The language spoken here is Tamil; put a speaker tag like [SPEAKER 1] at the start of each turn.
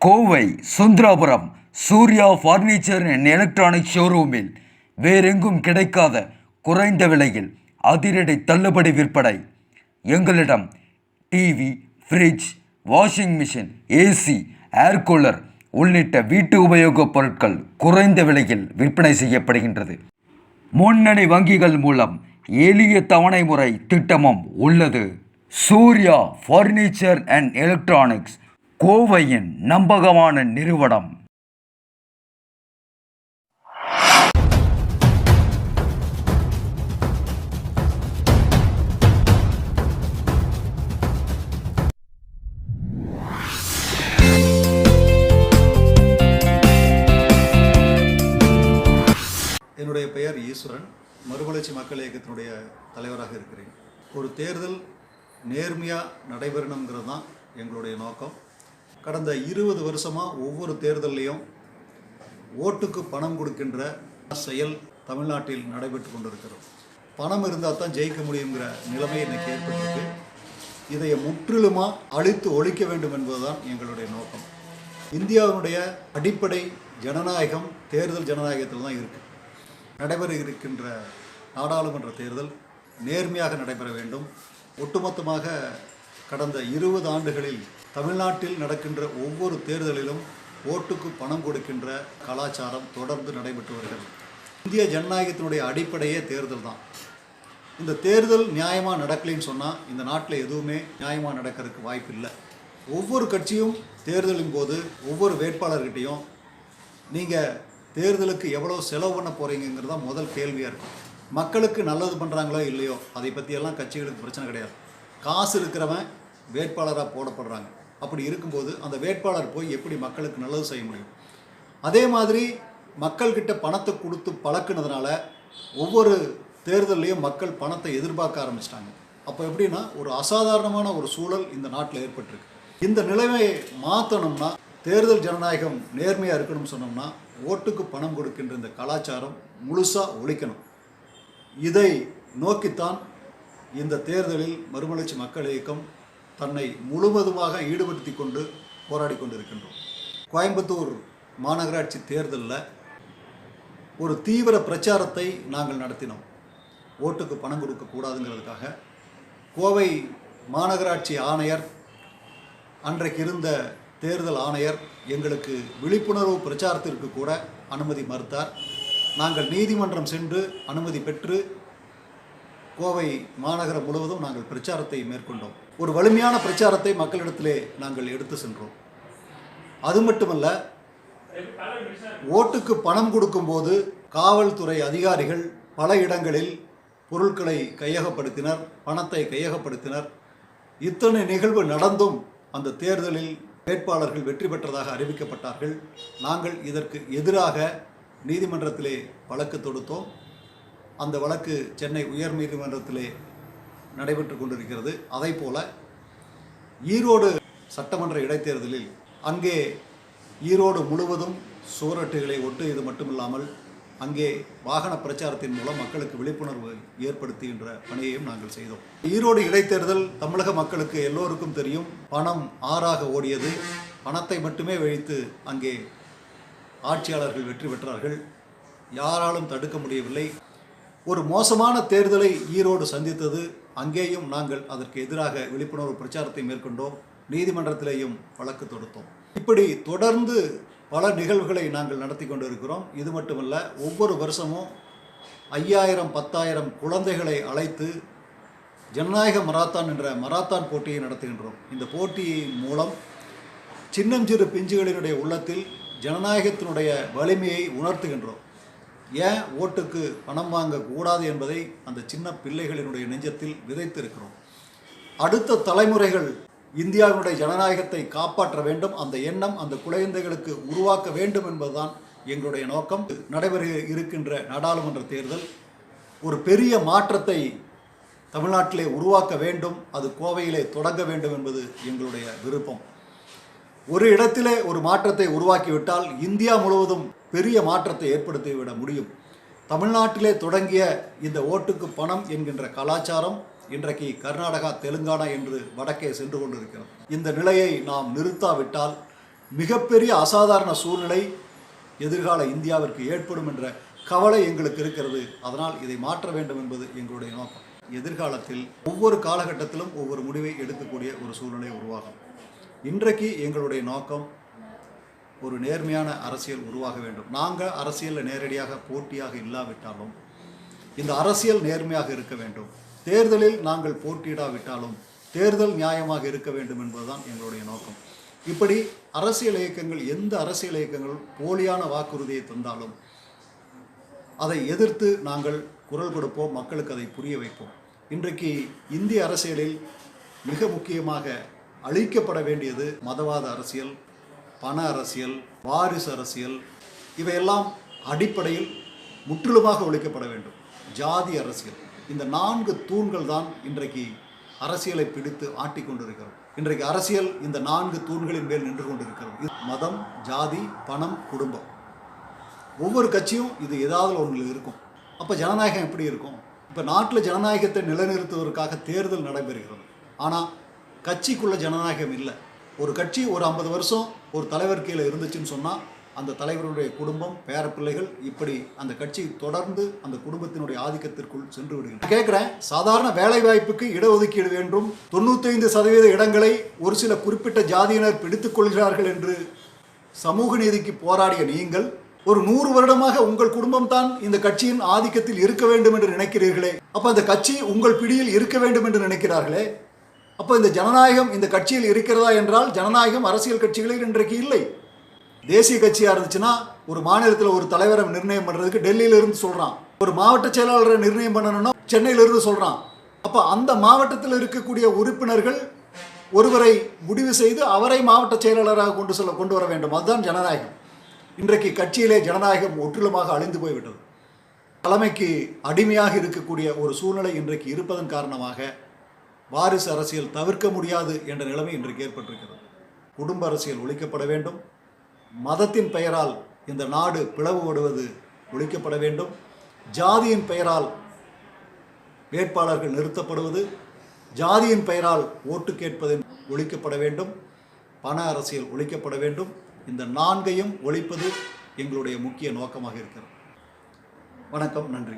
[SPEAKER 1] Kovai Sundarapuram Surya furniture and electronic ஷோரூமில் வேறெங்கும் கிடைக்காத குறைந்த விலையில் அதிரடி தள்ளுபடி விற்பனை. எங்களிடம் TV, fridge, washing machine, AC, air cooler உள்ளிட்ட வீட்டு உபயோகப் பொருட்கள் குறைந்த விலையில் விற்பனை செய்யப்படுகின்றது. முன்னணி வங்கிகள் மூலம் எளிய தவணை முறை திட்டமும் உள்ளது. சூர்யா ஃபர்னிச்சர் அண்ட் எலக்ட்ரானிக்ஸ், கோவையின் நம்பகமான நிறுவனம்.
[SPEAKER 2] என்னுடைய பெயர் ஈஸ்வரன். மறுமலர்ச்சி மக்கள் இயக்கத்தினுடைய தலைவராக இருக்கிறேன். ஒரு தேர்தல் நேர்மையாக நடைபெறணுங்கிறது தான் எங்களுடைய நோக்கம். கடந்த 20 வருஷமாக ஒவ்வொரு தேர்தல்லையும் ஓட்டுக்கு பணம் கொடுக்கின்ற செயல் தமிழ்நாட்டில் நடைபெற்று கொண்டிருக்கிறோம். பணம் இருந்தால் தான் ஜெயிக்க முடியுங்கிற நிலைமை இன்றைக்கி ஏற்பட்டிருக்கு. இதை முற்றிலுமாக அழித்து ஒழிக்க வேண்டும் என்பதுதான் எங்களுடைய நோக்கம். இந்தியாவினுடைய அடிப்படை ஜனநாயகம் தேர்தல் ஜனநாயகத்தில் தான் இருக்குது. நடைபெற இருக்கின்ற நாடாளுமன்ற தேர்தல் நேர்மையாக நடைபெற வேண்டும். ஒட்டுமொத்தமாக கடந்த 20 ஆண்டுகளில் தமிழ்நாட்டில் நடக்கின்ற ஒவ்வொரு தேர்தலிலும் ஓட்டுக்கு பணம் கொடுக்கின்ற கலாச்சாரம் தொடர்ந்து நடைபெற்று வருகிறது. இந்திய ஜனநாயகத்தினுடைய அடிப்படையே தேர்தல் தான். இந்த தேர்தல் நியாயமாக நடக்கலைன்னு சொன்னால் இந்த நாட்டில் எதுவுமே நியாயமாக நடக்கிறதுக்கு வாய்ப்பு இல்லை. ஒவ்வொரு கட்சியும் தேர்தலின் போது ஒவ்வொரு வேட்பாளர்கிட்டையும் நீங்கள் தேர்தலுக்கு எவ்வளோ செலவு பண்ண போகிறீங்கிறது தான் முதல் கேள்வியாக இருக்கும். மக்களுக்கு நல்லது பண்ணுறாங்களோ இல்லையோ அதை பற்றியெல்லாம் கட்சிகளுக்கு பிரச்சனை கிடையாது. காசு இருக்கிறவன் வேட்பாளராக போடப்படுறாங்க. அப்படி இருக்கும்போது அந்த வேட்பாளர் போய் எப்படி மக்களுக்கு நல்லது செய்ய முடியும்? அதே மாதிரி மக்கள்கிட்ட பணத்தை கொடுத்து பழக்கினதுனால ஒவ்வொரு தேர்தல்லையும் மக்கள் பணத்தை எதிர்பார்க்க ஆரம்பிச்சிட்டாங்க. அப்போ எப்படின்னா ஒரு அசாதாரணமான ஒரு சூழல் இந்த நாட்டில் ஏற்பட்டிருக்கு. இந்த நிலைமையை மாற்றணும்னா தேர்தல் ஜனநாயகம் நேர்மையாக இருக்கணும்னு சொன்னோம்னா ஓட்டுக்கு பணம் கொடுக்கின்ற இந்த கலாச்சாரம் முழுசாக ஒழிக்கணும். இதை நோக்கித்தான் இந்த தேர்தலில் மறுமலர்ச்சி மக்கள் இயக்கம் தன்னை முழுவதுமாக ஈடுபடுத்தி கொண்டு போராடி கொண்டிருக்கின்றோம். கோயம்புத்தூர் மாநகராட்சி தேர்தலில் ஒரு தீவிர பிரச்சாரத்தை நாங்கள் நடத்தினோம். ஓட்டுக்கு பணம் கொடுக்கக்கூடாதுங்கிறதுக்காக கோவை மாநகராட்சி ஆணையர், அன்றைக்கு இருந்த தேர்தல் ஆணையர் எங்களுக்கு விழிப்புணர்வு பிரச்சாரத்திற்கு கூட அனுமதி மறுத்தார். நாங்கள் நீதிமன்றம் சென்று அனுமதி பெற்று கோவை மாநகரம் முழுவதும் நாங்கள் பிரச்சாரத்தை மேற்கொண்டோம். ஒரு வலிமையான பிரச்சாரத்தை மக்களிடத்திலே நாங்கள் எடுத்து சென்றோம். அது மட்டுமல்ல, ஓட்டுக்கு பணம் கொடுக்கும்போது காவல்துறை அதிகாரிகள் பல இடங்களில் பொருட்களை கையகப்படுத்தினர், பணத்தை கையகப்படுத்தினர். இத்தனை நிகழ்வு நடந்தும் அந்த தேர்தலில் வேட்பாளர்கள் வெற்றி பெற்றதாக அறிவிக்கப்பட்டார்கள். நாங்கள் இதற்கு எதிராக நீதிமன்றத்திலே வழக்கு தொடுத்தோம். அந்த வழக்கு சென்னை உயர்நீதிமன்றத்திலே நடைபெற்று கொண்டிருக்கிறது. அதை போல ஈரோடு சட்டமன்ற இடைத்தேர்தலில் அங்கே ஈரோடு முழுவதும் சுவரொட்டிகளை ஒட்டியது மட்டுமில்லாமல் அங்கே வாகன பிரச்சாரத்தின் மூலம் மக்களுக்கு விழிப்புணர்வு ஏற்படுத்துகின்ற பணியையும் நாங்கள் செய்தோம். ஈரோடு இடைத்தேர்தல் தமிழக மக்களுக்கு எல்லோருக்கும் தெரியும். பணம் ஆறாக ஓடியது. பணத்தை மட்டுமே வைத்து அங்கே ஆட்சியாளர்கள் வெற்றி பெற்றார்கள். யாராலும் தடுக்க முடியவில்லை. ஒரு மோசமான தேர்தலை ஈரோடு சந்தித்தது. அங்கேயும் நாங்கள் அதற்கு எதிராக விழிப்புணர்வு பிரச்சாரத்தை மேற்கொண்டோம். நீதிமன்றத்திலேயும் வழக்கு தொடுத்தோம். இப்படி தொடர்ந்து பல நிகழ்வுகளை நாங்கள் நடத்தி கொண்டு இருக்கிறோம். இது மட்டுமல்ல, ஒவ்வொரு வருஷமும் 5000 10,000 குழந்தைகளை அழைத்து ஜனநாயக மராத்தான் என்ற மராத்தான் போட்டியை நடத்துகின்றோம். இந்த போட்டியின் மூலம் சின்னஞ்சிறு பிஞ்சுகளினுடைய உள்ளத்தில் ஜனநாயகத்தினுடைய வலிமையை உணர்த்துகின்றோம். ஏன் ஓட்டுக்கு பணம் வாங்கக்கூடாது என்பதை அந்த சின்ன பிள்ளைகளினுடைய நெஞ்சத்தில் விதைத்திருக்கிறோம். அடுத்த தலைமுறைகள் இந்தியாவினுடைய ஜனநாயகத்தை காப்பாற்ற வேண்டும், அந்த எண்ணம் அந்த குழந்தைகளுக்கு உருவாக்க வேண்டும் என்பதுதான் எங்களுடைய நோக்கம். நடைபெற இருக்கின்ற நாடாளுமன்ற தேர்தல் ஒரு பெரிய மாற்றத்தை தமிழ்நாட்டிலே உருவாக்க வேண்டும். அது கோவையிலே தொடங்க வேண்டும் என்பது எங்களுடைய விருப்பம். ஒரு இடத்திலே ஒரு மாற்றத்தை உருவாக்கிவிட்டால் இந்தியா முழுவதும் பெரிய மாற்றத்தை ஏற்படுத்திவிட முடியும். தமிழ்நாட்டிலே தொடங்கிய இந்த ஓட்டுக்கு பணம் என்கின்ற கலாச்சாரம் இன்றைக்கு கர்நாடகா, தெலுங்கானா என்று வடக்கே சென்று கொண்டிருக்கிறோம். இந்த நிலையை நாம் நிறுத்தாவிட்டால் மிகப்பெரிய அசாதாரண சூழ்நிலை எதிர்கால இந்தியாவிற்கு ஏற்படும் என்ற கவலை எங்களுக்கு இருக்கிறது. அதனால் இதை மாற்ற வேண்டும் என்பது எங்களுடைய நோக்கம். எதிர்காலத்தில் ஒவ்வொரு காலகட்டத்திலும் ஒவ்வொரு முடிவை எடுக்கக்கூடிய ஒரு சூழ்நிலை உருவாகும். இன்றைக்கு எங்களுடைய நோக்கம் ஒரு நேர்மையான அரசியல் உருவாக வேண்டும். நாங்கள் அரசியலில் நேரடியாக போட்டியாக இல்லாவிட்டாலும் இந்த அரசியல் நேர்மையாக இருக்க வேண்டும். தேர்தலில் நாங்கள் போட்டியிடாவிட்டாலும் தேர்தல் நியாயமாக இருக்க வேண்டும் என்பதுதான் எங்களுடைய நோக்கம். இப்படி அரசியல் இயக்கங்கள், எந்த அரசியல் இயக்கங்கள் போலியான வாக்குறுதியை தந்தாலும் அதை எதிர்த்து நாங்கள் குரல் கொடுப்போம், மக்களுக்கு அதை புரிய வைப்போம். இன்றைக்கு இந்திய அரசியலில் மிக முக்கியமாக அழிக்கப்பட வேண்டியது மதவாத அரசியல், பண அரசியல், வாரிசு அரசியல். இவையெல்லாம் அடிப்படையில் முற்றிலுமாக ஒழிக்கப்பட வேண்டும். ஜாதி அரசியல், இந்த 4 தூண்கள் தான் இன்றைக்கு அரசியலை பிடித்து ஆட்டிக்கொண்டிருக்கிறது. இன்றைக்கு அரசியல் இந்த 4 தூண்களின் மேல் நின்று கொண்டிருக்கிறது. மதம், ஜாதி, பணம், குடும்பம். ஒவ்வொரு கட்சியும் இது ஏதாவது ஒன்றில் இருக்கும். அப்போ ஜனநாயகம் எப்படி இருக்கும்? இப்போ நாட்டில் ஜனநாயகத்தை நிலைநிறுத்துவதற்காக தேர்தல் நடைபெறுகிறது. ஆனால் கட்சிக்குள்ள ஜனநாயகம் இல்லை. ஒரு கட்சி ஒரு 50 வருஷம் ஒரு தலைவர் கீழே இருந்துச்சுன்னு சொன்னால் அந்த தலைவருடைய குடும்பம், பேரப்பிள்ளைகள், இப்படி அந்த கட்சி தொடர்ந்து அந்த குடும்பத்தினுடைய ஆதிக்கத்திற்குள் சென்று விடுகிறது. கேட்குறேன், சாதாரண வேலை வாய்ப்புக்கு இடஒதுக்கீடு வேண்டும், 95% இடங்களை ஒரு சில குறிப்பிட்ட ஜாதியினர் பிடித்துக் கொள்கிறார்கள் என்று சமூக நீதிக்கு போராடிய நீங்கள் ஒரு 100 வருடமாக உங்கள் குடும்பம் தான் இந்த கட்சியின் ஆதிக்கத்தில் இருக்க வேண்டும் என்று நினைக்கிறீர்களே. அப்போ அந்த கட்சி உங்கள் பிடியில் இருக்க வேண்டும் என்று நினைக்கிறார்களே. அப்போ இந்த ஜனநாயகம் இந்த கட்சியில் இருக்கிறதா என்றால் ஜனநாயகம் அரசியல் கட்சிகளில் இன்றைக்கு இல்லை. தேசிய கட்சியாக இருந்துச்சுன்னா ஒரு மாநிலத்தில் ஒரு தலைவரை நிர்ணயம் பண்ணுறதுக்கு டெல்லியிலிருந்து சொல்கிறான், ஒரு மாவட்ட செயலாளரை நிர்ணயம் பண்ணணும்னா சென்னையிலிருந்து சொல்கிறான். அப்போ அந்த மாவட்டத்தில் இருக்கக்கூடிய உறுப்பினர்கள் ஒருவரை முடிவு செய்து அவரை மாவட்ட செயலாளராக கொண்டு வர வேண்டும். அதுதான் ஜனநாயகம். இன்றைக்கு கட்சியிலே ஜனநாயகம் முற்றிலுமாக அழிந்து போய்விட்டது. தலைமைக்கு அடிமையாக இருக்கக்கூடிய ஒரு சூழ்நிலை இன்றைக்கு இருப்பதன் காரணமாக வாரிசு அரசியல் தவிர்க்க முடியாது என்ற நிலைமை இன்றைக்கு ஏற்பட்டிருக்கிறது. குடும்ப அரசியல் ஒழிக்கப்பட வேண்டும். மதத்தின் பெயரால் இந்த நாடு பிளவுபடுவது ஒழிக்கப்பட வேண்டும். ஜாதியின் பெயரால் வேட்பாளர்கள் நிறுத்தப்படுவது, ஜாதியின் பெயரால் ஓட்டு கேட்பது ஒழிக்கப்பட வேண்டும். பண அரசியல் ஒழிக்கப்பட வேண்டும். இந்த 4ஐயும் ஒழிப்பது எங்களுடைய முக்கிய நோக்கமாக இருக்கிறது. வணக்கம், நன்றி.